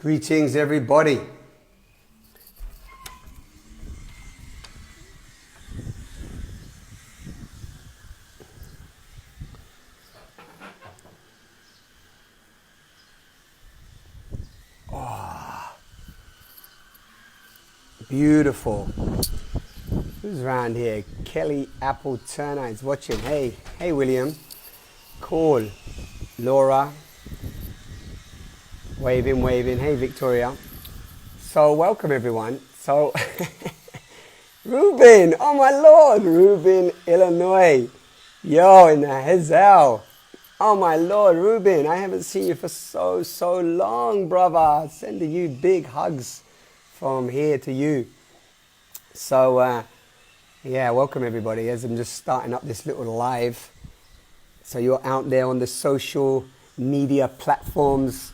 Greetings, everybody. Oh, beautiful. Who's around here? Kelly Apple Turner is watching. Hey, William. Cool. Laura. Waving. Hey, Victoria. So, welcome, everyone. So, Ruben. Oh, my Lord. Ruben, Illinois. Yo, in the Hazel. Oh, my Lord, Ruben. I haven't seen you for so long, brother. Sending you big hugs from here to you. So, yeah, welcome, everybody. As I'm just starting up this little live. So, you're out there on the social media platforms.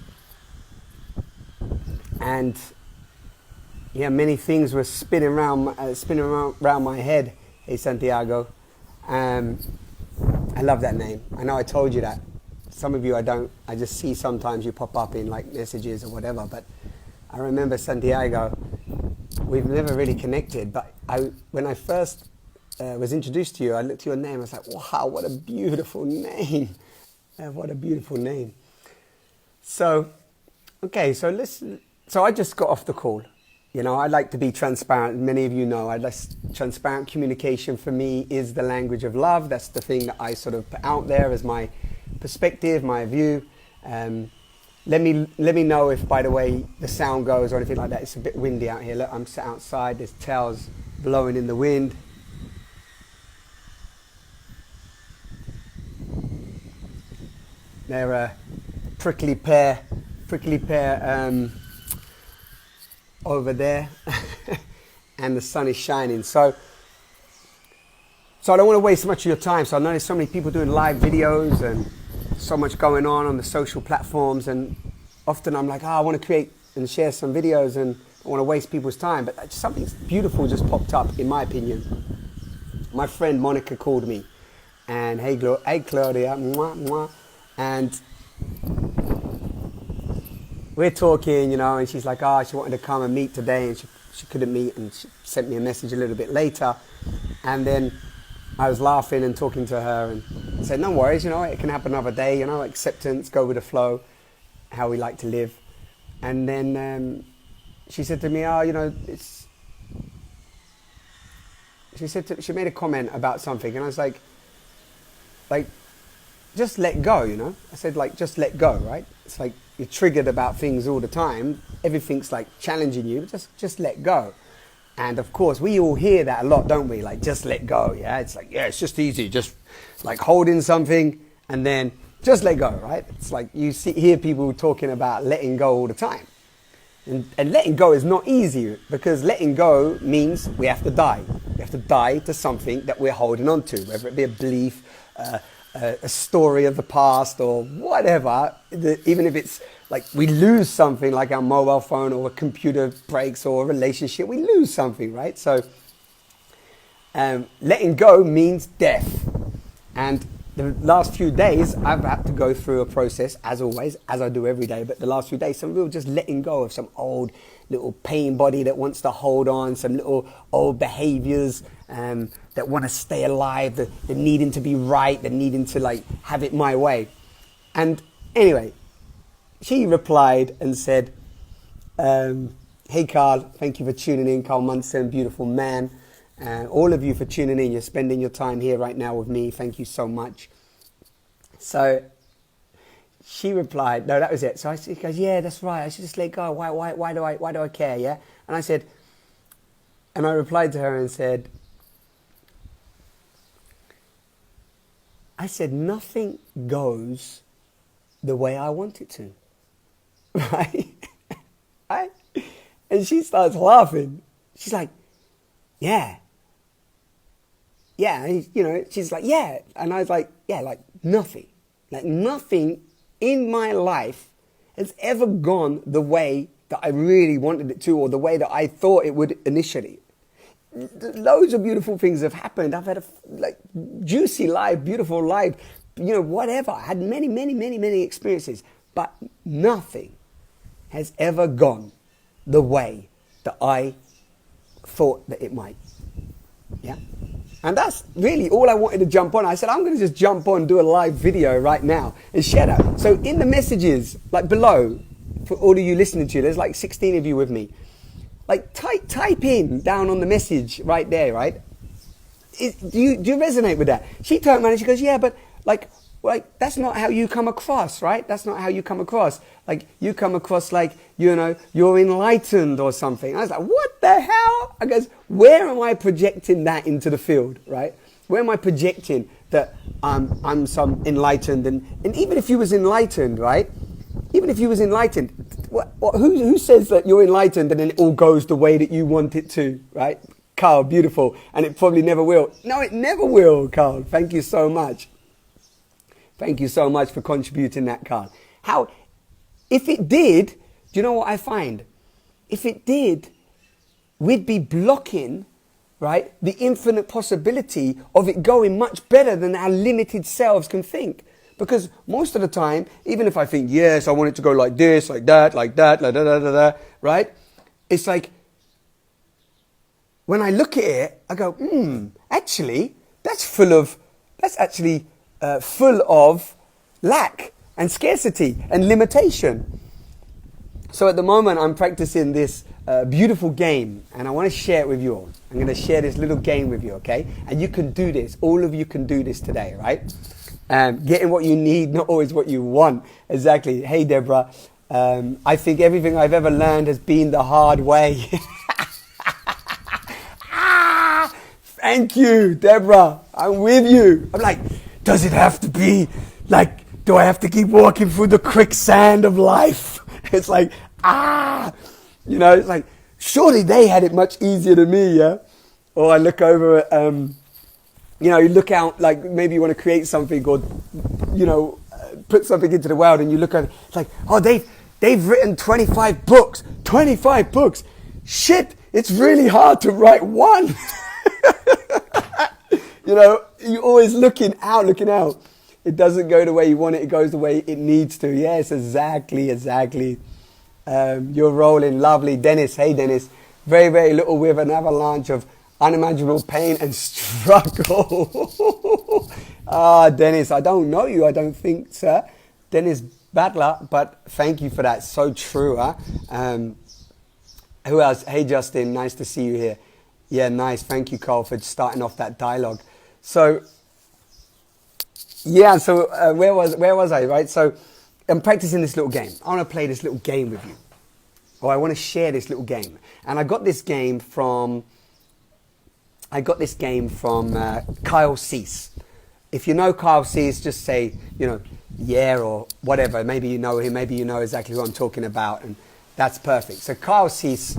And yeah, many things were spinning around my head. Hey, Santiago. I love that name. I know I told you that. Some of you I don't. I just see sometimes you pop up in like messages or whatever. But I remember Santiago. We've never really connected. But when I first was introduced to you, I looked at your name. I was like, wow, what a beautiful name. What a beautiful name. So, okay, so listen. So I just got off the call. You know, I like to be transparent. Many of you know, transparent communication for me is the language of love. That's the thing that I sort of put out there as my perspective, my view. Let me know if, by the way, the sound goes or anything like that. It's a bit windy out here. Look, I'm sat outside. There's tails blowing in the wind. They're a prickly pear. Over there and the sun is shining, so I don't want to waste much of your time. So I know there's so many people doing live videos and so much going on the social platforms, and often I'm like, I want to create and share some videos and I don't want to waste people's time, but something beautiful just popped up in my opinion. My friend Monica called me and hey Claudia, mwah, mwah, and we're talking, you know, and she's like, she wanted to come and meet today, and she couldn't meet, and she sent me a message a little bit later. And then I was laughing and talking to her and said, no worries, you know, it can happen another day, you know, acceptance, go with the flow, how we like to live. And then she said to me, you know, she made a comment about something, and I was like, just let go, you know. I said, just let go, right? It's like you're triggered about things all the time. Everything's like challenging you. Just let go. And of course, we all hear that a lot, don't we? Like, just let go, yeah? It's like, yeah, it's just easy. Just like holding something and then just let go, right? It's like you hear people talking about letting go all the time. And letting go is not easy, because letting go means we have to die. We have to die to something that we're holding on to, whether it be a belief, a story of the past or whatever. Even if it's like we lose something like our mobile phone or a computer breaks or a relationship, we lose something, right? So letting go means death. And the last few days I've had to go through a process, as always, as I do every day, but the last few days, some real just letting go of some old little pain body that wants to hold on, some little old behaviors that want to stay alive, the needing to be right, the needing to like have it my way. And anyway, she replied and said, hey Carl, thank you for tuning in. Carl Munson, beautiful man. All of you for tuning in. You're spending your time here right now with me. Thank you so much. So she replied, no, that was it. So she goes, yeah, that's right. I should just let go. Why do I care? Yeah. And I replied to her and said, nothing goes the way I want it to. Right? Right? And she starts laughing. She's like, yeah. Yeah, and, you know, she's like, yeah. And I was like, yeah, like nothing. Like nothing in my life has ever gone the way that I really wanted it to, or the way that I thought it would initially. Loads of beautiful things have happened. I've had a juicy life, beautiful life, you know, whatever. I had many experiences, but nothing has ever gone the way that I thought that it might. Yeah? And that's really all I wanted to jump on. I said, I'm going to just jump on, do a live video right now and share that. So in the messages, like below, for all of you listening to, there's like 16 of you with me. Like type in down on the message right there, right? Do you resonate with that? She turned around and she goes, yeah, but like that's not how you come across, right? That's not how you come across. Like you come across like, you know, you're enlightened or something. I was like, what the hell? I goes, where am I projecting that into the field, right? Where am I projecting that I'm some enlightened? And even if you was enlightened, right? Even if you was enlightened, who says that you're enlightened and then it all goes the way that you want it to, right? Carl, beautiful. And it probably never will. No, it never will, Carl. Thank you so much. Thank you so much for contributing that, Carl. If it did, do you know what I find? If it did, we'd be blocking, right, the infinite possibility of it going much better than our limited selves can think. Because most of the time, even if I think, yes, I want it to go like this, like that, like that, like da da da da, right? It's like, when I look at it, I go, actually, that's actually full of lack and scarcity and limitation. So at the moment, I'm practicing this beautiful game, and I want to share it with you all. I'm going to share this little game with you, okay? And you can do this. All of you can do this today, right? Getting what you need, not always what you want. Exactly. Hey, Deborah. I think everything I've ever learned has been the hard way. Thank you, Deborah. I'm with you. I'm like, does it have to be like, do I have to keep walking through the quicksand of life? It's like, you know, it's like, surely they had it much easier than me, yeah? Or I look over at, you know, you look out, like maybe you want to create something or, you know, put something into the world and you look at it, it's like, oh, they've written 25 books. 25 books. Shit, it's really hard to write one. You know, you're always looking out. It doesn't go the way you want it. It goes the way it needs to. Yes, exactly. You're rolling. Lovely. Dennis. Hey, Dennis. Very, very little with an avalanche of unimaginable pain and struggle. Dennis, I don't know you. I don't think, sir. Dennis Badler, but thank you for that. So true, huh? Who else? Hey, Justin. Nice to see you here. Yeah, nice. Thank you, Carl, for starting off that dialogue. So, yeah, so where was I, right? So I'm practicing this little game. I want to play this little game with you. Or I want to share this little game. And I got this game from Kyle Cease. If you know Kyle Cease, just say, you know, yeah, or whatever. Maybe you know him. Maybe you know exactly who I'm talking about. And that's perfect. So Kyle Cease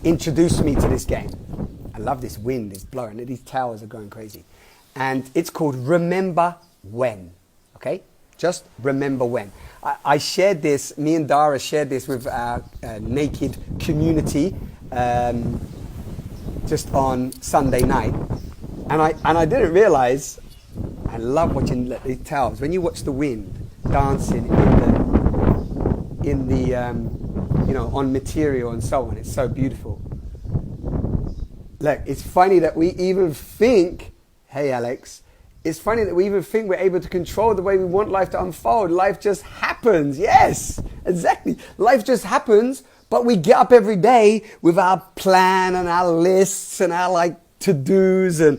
introduced me to this game. I love this wind, it's blowing, these towers are going crazy. And it's called Remember When, okay? Just remember when. I shared this, me and Dara shared this with our naked community just on Sunday night. And I didn't realize, I love watching these towers. When you watch the wind dancing in the you know, on material and so on, it's so beautiful. Look, it's funny that we even think, hey Alex, it's funny that we even think we're able to control the way we want life to unfold. Life just happens. Yes, exactly. Life just happens, but we get up every day with our plan and our lists and our like to-dos and,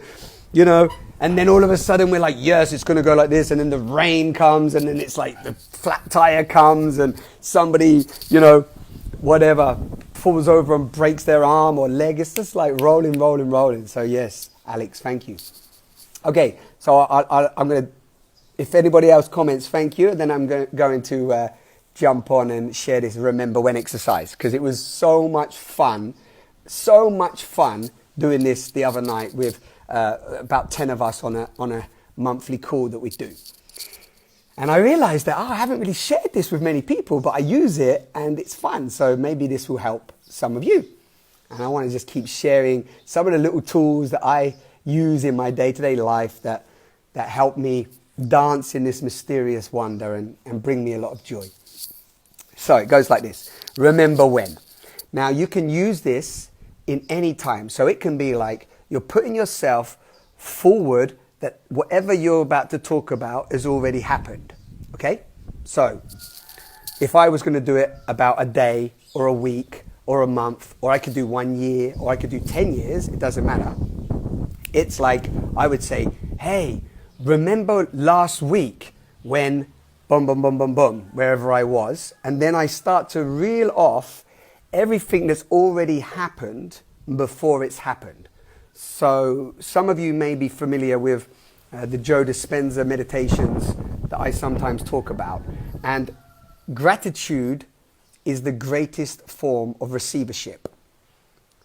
you know, and then all of a sudden we're like, yes, it's going to go like this. And then the rain comes and then it's like the flat tire comes and somebody, you know, whatever, falls over and breaks their arm or leg. It's just like rolling. So yes, Alex, thank you. Okay, so I'm going to, if anybody else comments, thank you. Then I'm going to jump on and share this Remember When exercise because it was so much fun doing this the other night with about 10 of us on a monthly call that we do. And I realized that, I haven't really shared this with many people, but I use it and it's fun. So maybe this will help some of you. And I want to just keep sharing some of the little tools that I use in my day-to-day life that help me dance in this mysterious wonder and bring me a lot of joy. So it goes like this. Remember when. Now you can use this in any time. So it can be like you're putting yourself forward that whatever you're about to talk about has already happened. Okay? So if I was going to do it about a day or a week or a month, or I could do 1 year, or I could do 10 years, it doesn't matter. It's like I would say, hey, remember last week when boom, boom, boom, boom, boom, wherever I was. And then I start to reel off everything that's already happened before it's happened. So some of you may be familiar with the Joe Dispenza meditations that I sometimes talk about. And gratitude is the greatest form of receivership.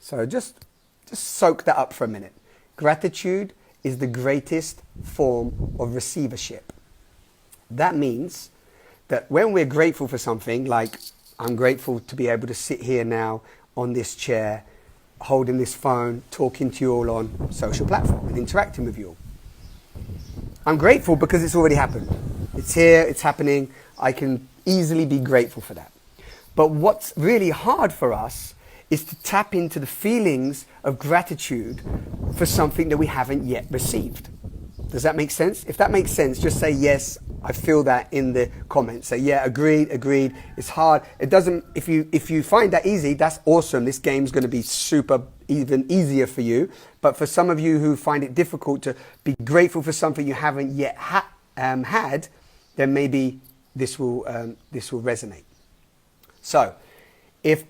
So just soak that up for a minute. Gratitude is the greatest form of receivership. That means that when we're grateful for something, like I'm grateful to be able to sit here now on this chair, holding this phone, talking to you all on social platform and interacting with you all. I'm grateful because it's already happened. It's here, it's happening. I can easily be grateful for that. But what's really hard for us is to tap into the feelings of gratitude for something that we haven't yet received. Does that make sense? If that makes sense, just say yes, I feel that in the comments. Say yeah, agreed. It's hard. It doesn't, if you find that easy, that's awesome. This game's going to be even easier for you. But for some of you who find it difficult to be grateful for something you haven't yet had, then maybe this will resonate. So, if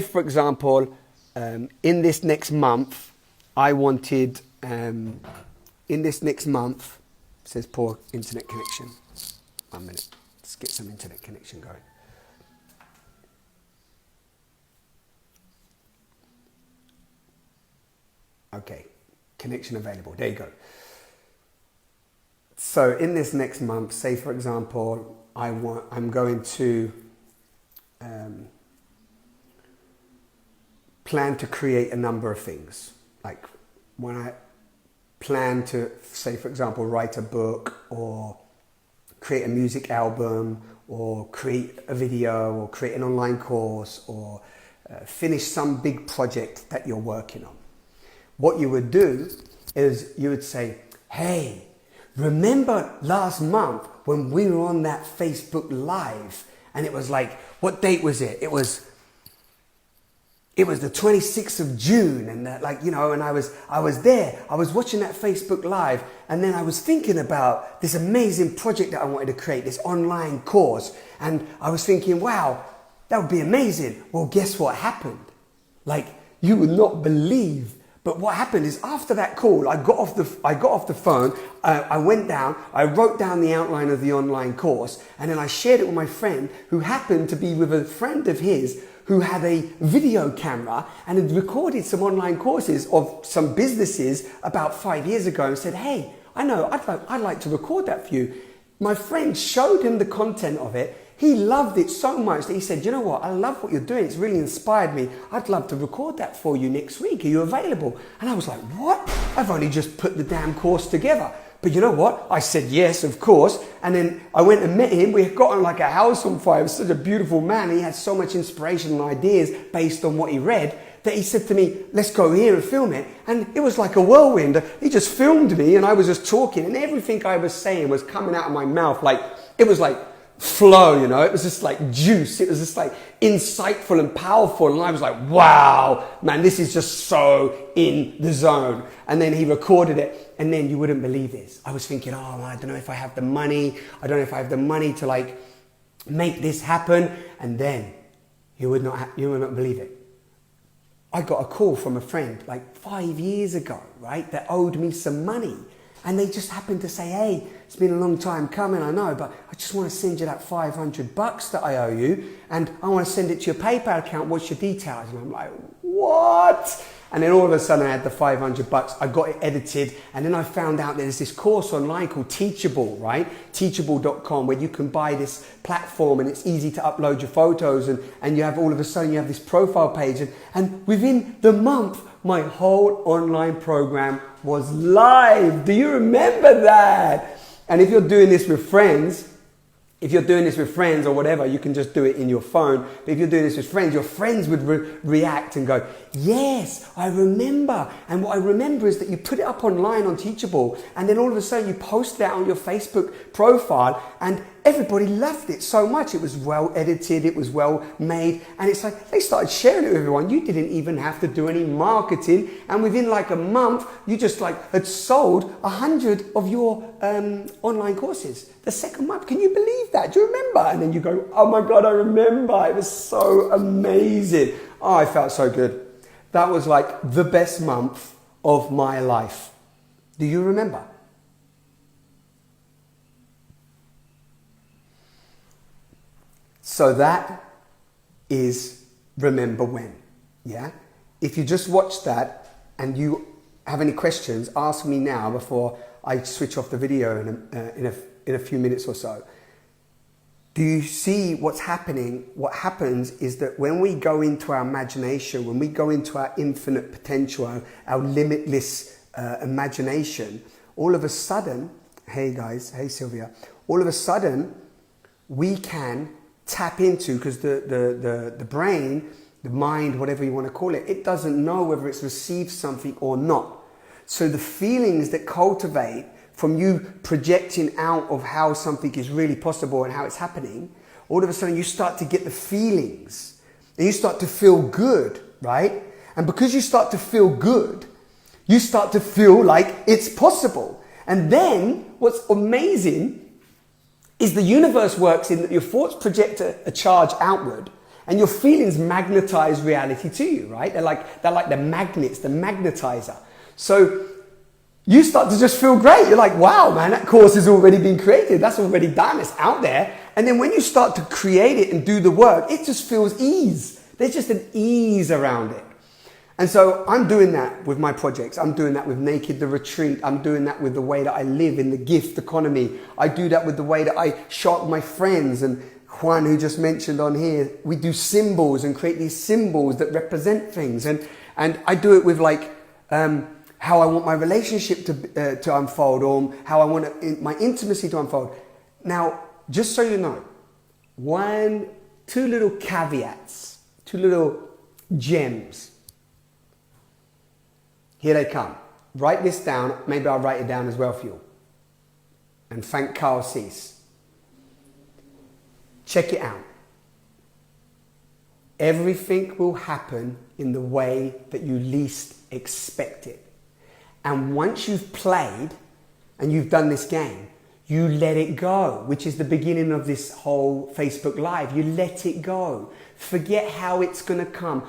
for example, in this next month, I wanted, in this next month, it says poor internet connection. 1 minute, let's get some internet connection going. Okay, connection available, there you go. So in this next month, say for example, I'm going to plan to create a number of things. Like when I plan to, say for example, write a book or create a music album or create a video or create an online course or finish some big project that you're working on. What you would do is you would say, hey, remember last month when we were on that Facebook Live and it was like, what date was it? It was the 26th of June and and I was there. I was watching that Facebook Live and then I was thinking about this amazing project that I wanted to create, this online course. And I was thinking, wow, that would be amazing. Well, guess what happened? Like, you would not believe. But what happened is after that call, I got off the phone, I went down, I wrote down the outline of the online course, and then I shared it with my friend who happened to be with a friend of his who had a video camera and had recorded some online courses of some businesses about 5 years ago and said, hey, I know, I'd like to record that for you. My friend showed him the content of it. He loved it so much that he said, you know what, I love what you're doing. It's really inspired me. I'd love to record that for you next week. Are you available? And I was like, what? I've only just put the damn course together. But you know what? I said, yes, of course. And then I went and met him. We had gotten like a house on fire. He was such a beautiful man. He had so much inspiration and ideas based on what he read that he said to me, let's go here and film it. And it was like a whirlwind. He just filmed me and I was just talking and everything I was saying was coming out of my mouth. Like, it was like flow, you know, it was just like juice. It was just like insightful and powerful. And I was like, wow, man, this is just so in the zone. And then he recorded it. And then you wouldn't believe this. I was thinking, oh, I don't know if I have the money. I don't know if I have the money to like make this happen. And then you would not believe it. I got a call from a friend like 5 years ago, right, that owed me some money. And they just happened to say, hey, it's been a long time coming, I know, but I just want to send you that $500 that I owe you. And I want to send it to your PayPal account. What's your details? And I'm like, what? And then all of a sudden I had the $500. I got it edited. And then I found out there's this course online called Teachable, right? Teachable.com, where you can buy this platform and it's easy to upload your photos. And you have all of a sudden you have this profile page. And within the month, my whole online program was live. Do you remember that? And if you're doing this with friends, If you're doing this with friends or whatever, you can just do it in your phone. But if you're doing this with friends, your friends would react and go, yes, I remember. And what I remember is that you put it up online on Teachable, and then all of a sudden you post it on your Facebook profile, and everybody loved it so much. It was well edited, it was well made, and it's like they started sharing it with everyone. You didn't even have to do any marketing, and within like a month, you just like had sold 100 of your online courses. The second month, can you believe that? Do you remember? And then you go, oh my God, I remember. It was so amazing. Oh, I felt so good. That was like the best month of my life. Do you remember? So that is remember when, yeah? If you just watched that and you have any questions, ask me now before I switch off the video in a few minutes or so. Do you see what's happening? What happens is that when we go into our imagination, when we go into our infinite potential, our limitless imagination, all of a sudden, hey guys, hey Sylvia, all of a sudden we can tap into, because the brain, the mind, whatever you want to call it, it doesn't know whether it's received something or not. So the feelings that cultivate from you projecting out of how something is really possible and how it's happening, all of a sudden you start to get the feelings and you start to feel good, right? And because you start to feel good, you start to feel like it's possible. And then what's amazing is the universe works in that your thoughts project a charge outward and your feelings magnetize reality to you, right? They're like the magnets, the magnetizer. So you start to just feel great. You're like, wow, man, that course has already been created. That's already done. It's out there. And then when you start to create it and do the work, it just feels ease. There's just an ease around it. And so I'm doing that with my projects. I'm doing that with Naked the Retreat. I'm doing that with the way that I live in the gift economy. I do that with the way that I show up with my friends. And Juan, who just mentioned on here, we do symbols and create these symbols that represent things. And I do it with like how I want my relationship to unfold, or how I want my intimacy to unfold. Now, just so you know, two little caveats, two little gems. Here they come. Write this down. Maybe I'll write it down as well for you. And thank Carl Cease. Check it out. Everything will happen in the way that you least expect it. And once you've played and you've done this game, you let it go, which is the beginning of this whole Facebook Live. You let it go. Forget how it's going to come.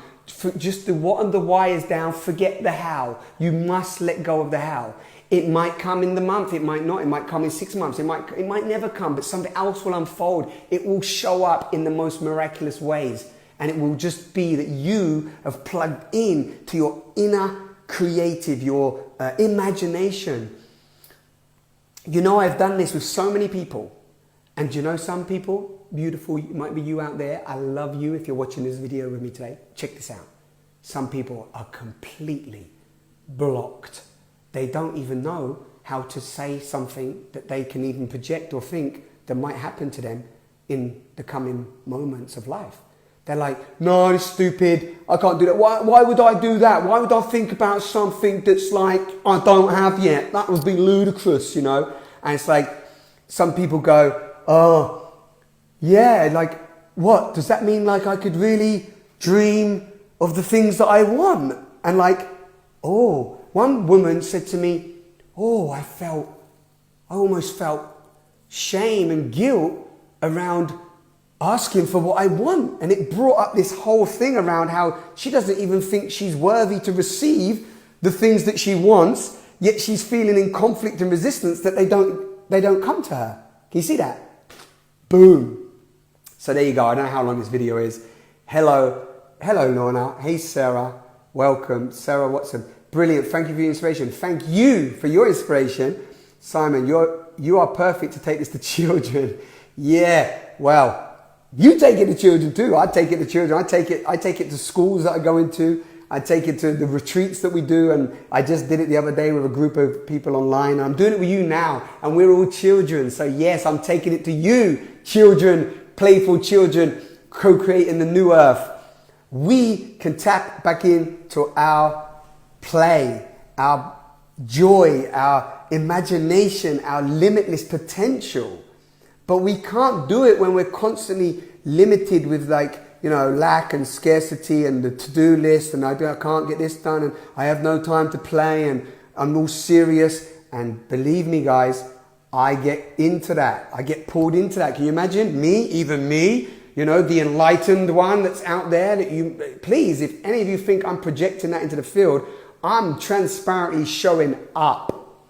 Just the what and the why is down. Forget the how. You must let go of the how. It might come in the month. It might not. It might come in 6 months. It might never come, but something else will unfold. It will show up in the most miraculous ways. And it will just be that you have plugged in to your inner creative, your imagination. You know, I've done this with so many people. And you know, some people, beautiful, it might be you out there. I love you if you're watching this video with me today. Check this out. Some people are completely blocked. They don't even know how to say something that they can even project or think that might happen to them in the coming moments of life. They're like, no, it's stupid. I can't do that. Why would I do that? Why would I think about something that's like, I don't have yet? That would be ludicrous, you know? And it's like, some people go, oh, yeah, like, what? Does that mean like I could really dream of the things that I want? And like, oh, one woman said to me, oh, I almost felt shame and guilt around asking for what I want. And it brought up this whole thing around how she doesn't even think she's worthy to receive the things that she wants, yet she's feeling in conflict and resistance that they don't come to her. Can you see that? Boom. So there you go. I don't know how long this video is. Hello, Lorna. Hey, Sarah. Welcome. Sarah Watson. Brilliant. Thank you for your inspiration. Thank you for your inspiration. Simon, you are perfect to take this to children. Yeah, well, you take it to children too. I take it to children. I take it to schools that I go into. I take it to the retreats that we do, and I just did it the other day with a group of people online. I'm doing it with you now, and we're all children. So yes, I'm taking it to you, children, playful children, co-creating the new earth. We can tap back into our play, our joy, our imagination, our limitless potential. But we can't do it when we're constantly limited with lack and scarcity and the to-do list, and I can't get this done, and I have no time to play, and I'm all serious. And believe me, guys, I get into that. I get pulled into that. Can you imagine me, even me, the enlightened one that's out there please, if any of you think I'm projecting that into the field, I'm transparently showing up,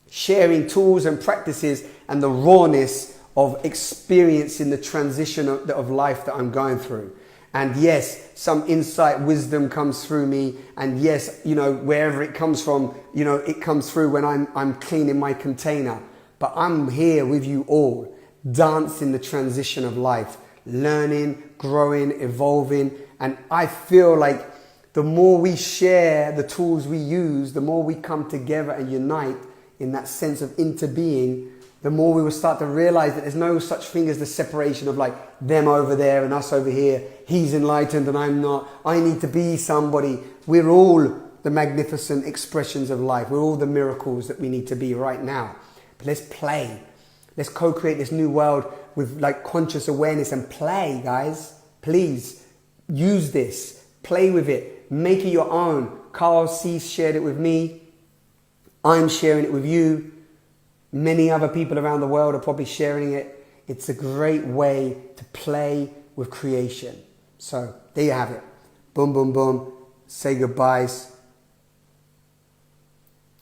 sharing tools and practices and the rawness of experiencing the transition of life that I'm going through. And yes, some insight, wisdom comes through me. And yes, wherever it comes from, it comes through when I'm cleaning my container. But I'm here with you all, dancing the transition of life, learning, growing, evolving. And I feel like the more we share the tools we use, the more we come together and unite in that sense of interbeing, the more we will start to realize that there's no such thing as the separation of them over there and us over here. He's enlightened and I'm not. I need to be somebody. We're all the magnificent expressions of life. We're all the miracles that we need to be right now. But let's play. Let's co-create this new world with conscious awareness and play, guys. Please use this. Play with it. Make it your own. Carl C. shared it with me. I'm sharing it with you. Many other people around the world are probably sharing it. It's a great way to play with creation. So there you have it. Boom, boom, boom. Say goodbyes.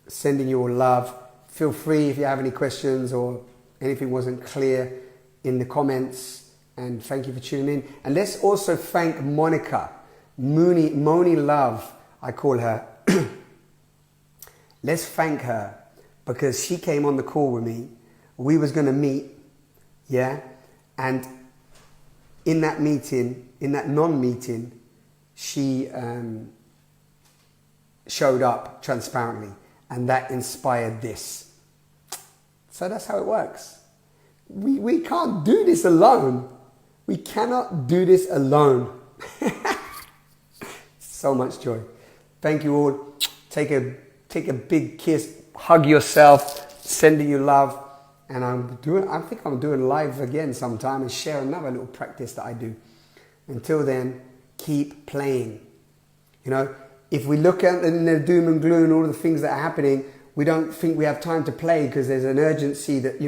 Sending you all love. Feel free if you have any questions or anything wasn't clear in the comments. And thank you for tuning in. And let's also thank Monica. Moni Love, I call her. Let's thank her, because she came on the call with me. We was going to meet, yeah? And in that meeting, in that non-meeting, she showed up transparently, and that inspired this. So that's how it works. We can't do this alone. We cannot do this alone. So much joy. Thank you all. Take a big kiss. Hug yourself. Sending you love. And I think I'm doing live again sometime and share another little practice that I do. Until then, keep playing. If we look at the doom and gloom and all the things that are happening, we don't think we have time to play because there's an urgency that,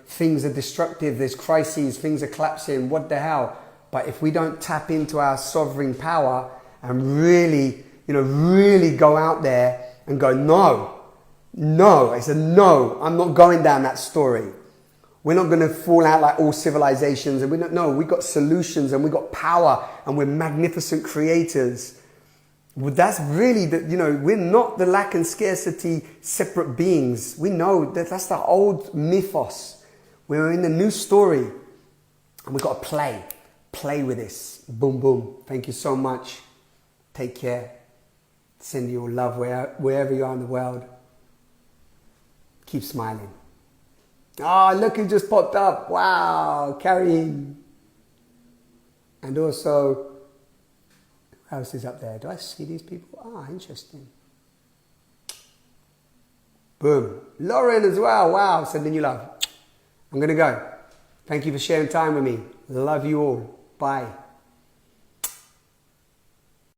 things are destructive, there's crises, things are collapsing, what the hell? But if we don't tap into our sovereign power and really, really go out there and go, no, I said, no, I'm not going down that story. We're not going to fall out like all civilizations. And we've got solutions and we've got power and we're magnificent creators. Well, that's really, we're not the lack and scarcity separate beings. We know that that's the old mythos. We're in a new story and we've got to play with this. Boom, boom. Thank you so much. Take care. Send you all love wherever you are in the world. Keep smiling. Oh, look who just popped up. Wow, Karim. And also, who else is up there? Do I see these people? Ah, interesting. Boom. Lauren as well. Wow, sending you love. I'm going to go. Thank you for sharing time with me. Love you all. Bye.